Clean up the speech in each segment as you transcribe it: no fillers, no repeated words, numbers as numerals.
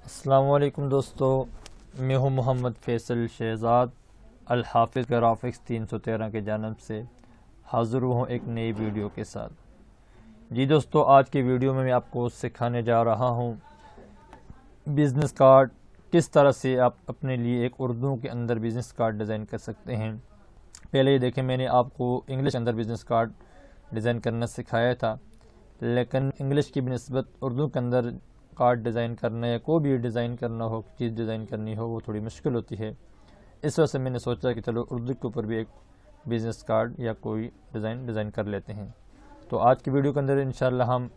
अस्सलाम वालेकुम दोस्तों, मैं हूं मोहम्मद फैसल शहज़ाद अल हाफिज़ ग्राफिक्स 313 के जानब से हाज़िर हूं एक नई वीडियो के साथ। जी दोस्तों, आज की वीडियो में मैं आपको सिखाने जा रहा हूं बिज़नेस कार्ड किस तरह से आप अपने लिए एक उर्दू के अंदर बिज़नेस कार्ड डिज़ाइन कर सकते हैं। पहले ये देखें, मैंने आपको इंग्लिश अंदर बिज़नेस कार्ड डिज़ाइन करना सिखाया था, लेकिन इंग्लिश की बनस्बत उर्दू के अंदर कार्ड डिज़ाइन करना या कोई भी डिज़ाइन करना हो, चीज़ डिज़ाइन करनी हो, वो थोड़ी मुश्किल होती है। इस वजह से मैंने सोचा कि चलो उर्दू के ऊपर भी एक बिज़नेस कार्ड या कोई डिज़ाइन कर लेते हैं। तो आज की वीडियो के अंदर इंशाल्लाह हम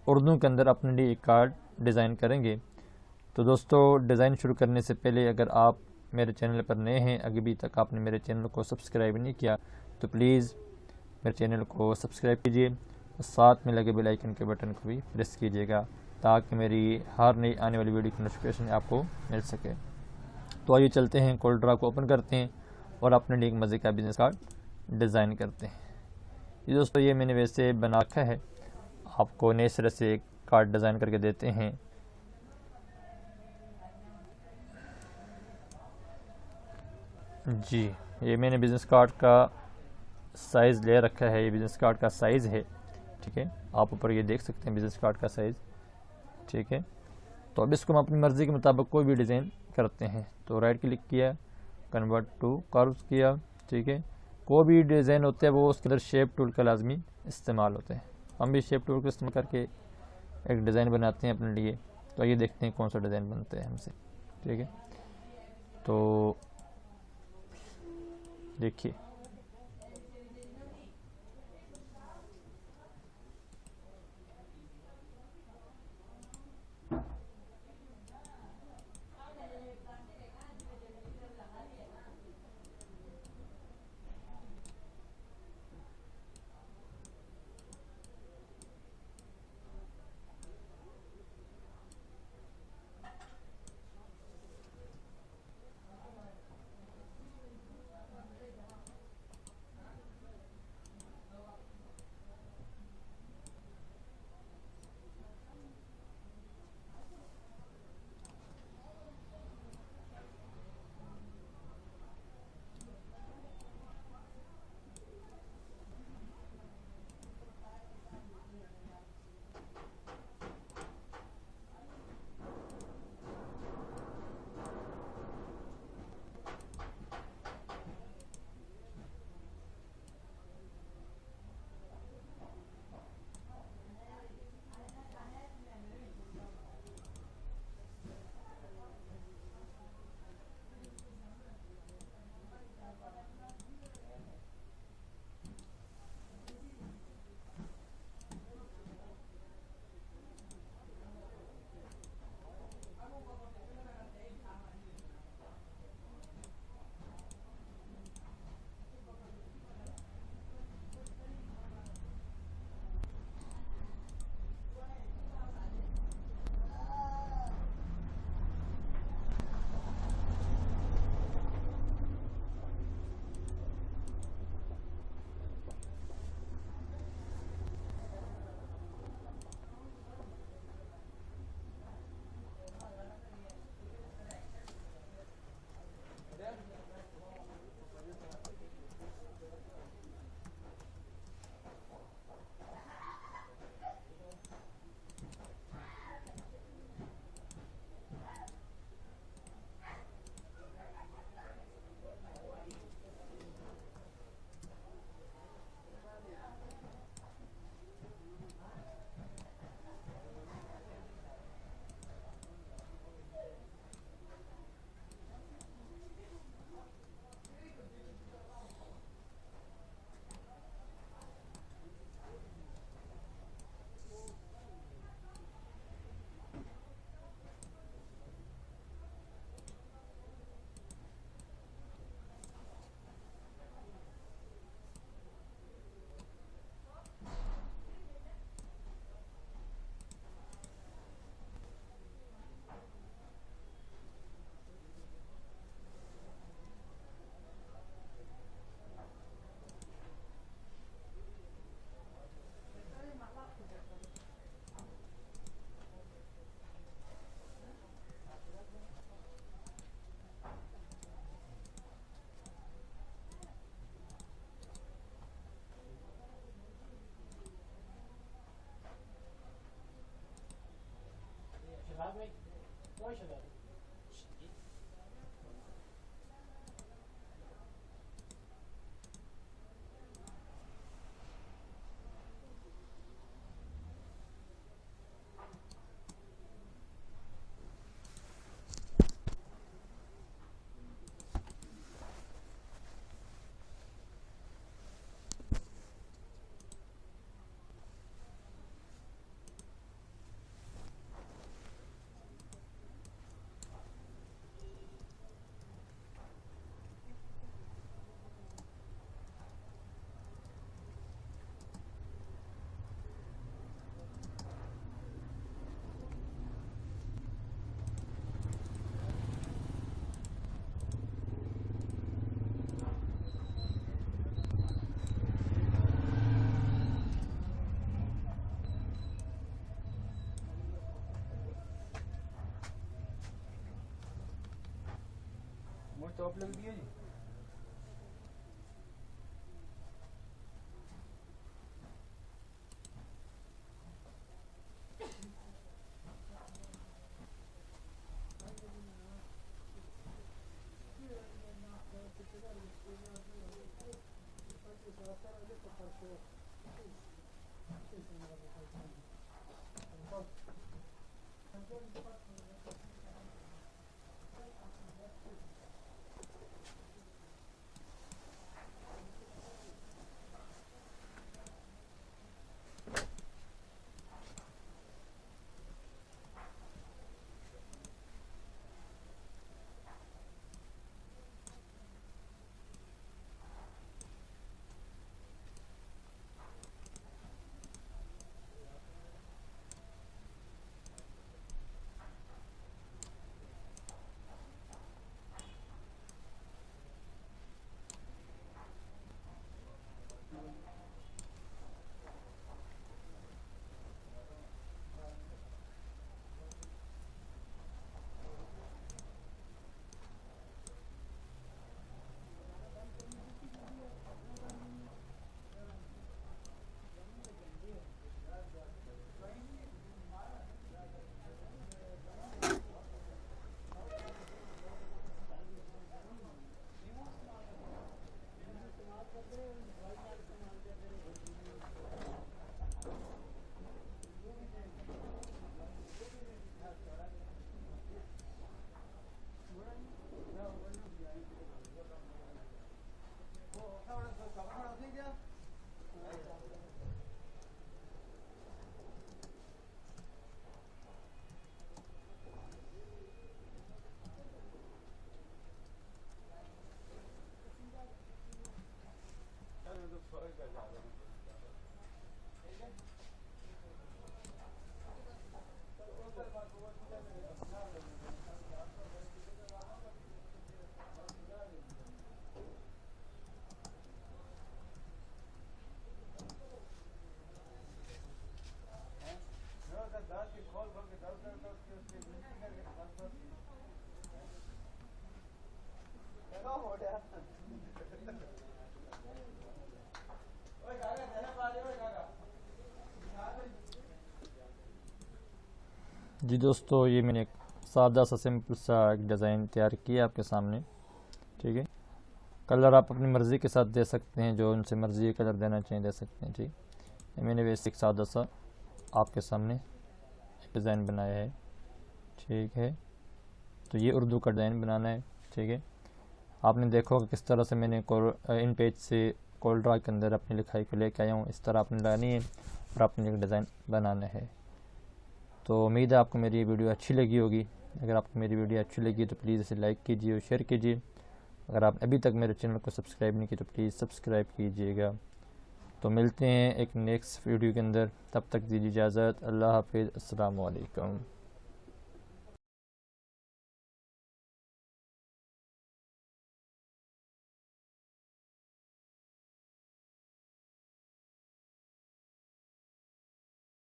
उर्दू के अंदर अपने लिए एक कार्ड डिज़ाइन करेंगे। तो दोस्तों, डिज़ाइन शुरू करने से पहले अगर आप मेरे चैनल पर नए हैं, अभी तक आपने मेरे चैनल को सब्सक्राइब नहीं किया, तो प्लीज़ मेरे चैनल को सब्सक्राइब कीजिए और साथ में लगे बेल आइकन के बटन को भी प्रेस कीजिएगा ताकि मेरी हर नई आने वाली वीडियो की नोटिफिकेशन आपको मिल सके। तो आइए चलते हैं, कोल ड्रा को ओपन करते हैं और अपने लिए एक मज़े का बिज़नेस कार्ड डिज़ाइन करते हैं। ये दोस्तों, ये मैंने वैसे बना रखा है, आपको नए सिरे से एक कार्ड डिज़ाइन करके देते हैं। जी, ये मैंने बिज़नेस कार्ड का साइज़ ले रखा है, ये बिज़नेस कार्ड का साइज़ है, ठीक है। आप ऊपर ये देख सकते हैं बिज़नेस कार्ड का साइज़, ठीक है। तो अब इसको हम अपनी मर्ज़ी के मुताबिक कोई भी डिज़ाइन करते हैं। तो राइट क्लिक किया, कन्वर्ट टू कर्व्स किया, ठीक है। कोई भी डिज़ाइन होते हैं वो उसके अंदर शेप टूल का लाजमी इस्तेमाल होता है। हम भी शेप टूल का इस्तेमाल करके एक डिज़ाइन बनाते हैं अपने लिए। तो ये देखते हैं कौन सा डिज़ाइन बनता है हमसे, ठीक है। तो देखिए, टॉप लग दिया जी। जी दोस्तों, ये मैंने एक सादा सा सिंपल सा एक डिज़ाइन तैयार किया आपके सामने। ठीक है, कलर आप अपनी मर्ज़ी के साथ दे सकते हैं, जो उनसे मर्ज़ी कलर देना चाहिए दे सकते हैं। ठीक, ये मैंने बेसिक सादा सा आपके सामने डिज़ाइन बनाया है। ठीक है, तो ये उर्दू का डिज़ाइन बनाना है। ठीक है, आपने देखो कि किस तरह से मैंने इन पेज से कोरल ड्रा के अंदर अपनी लिखाई को लेके आया हूँ। इस तरह आपने लानी है और आपने एक डिज़ाइन बनाना है। तो उम्मीद है आपको मेरी ये वीडियो अच्छी लगी होगी। अगर आपको मेरी वीडियो अच्छी लगी तो प्लीज़ इसे लाइक कीजिए और शेयर कीजिए। अगर आप अभी तक मेरे चैनल को सब्सक्राइब नहीं किए तो प्लीज़ सब्सक्राइब कीजिएगा। तो मिलते हैं एक नेक्स्ट वीडियो के अंदर, तब तक दीजिए इजाज़त। अल्लाह हाफिज़। अस्सलाम वालेकुम।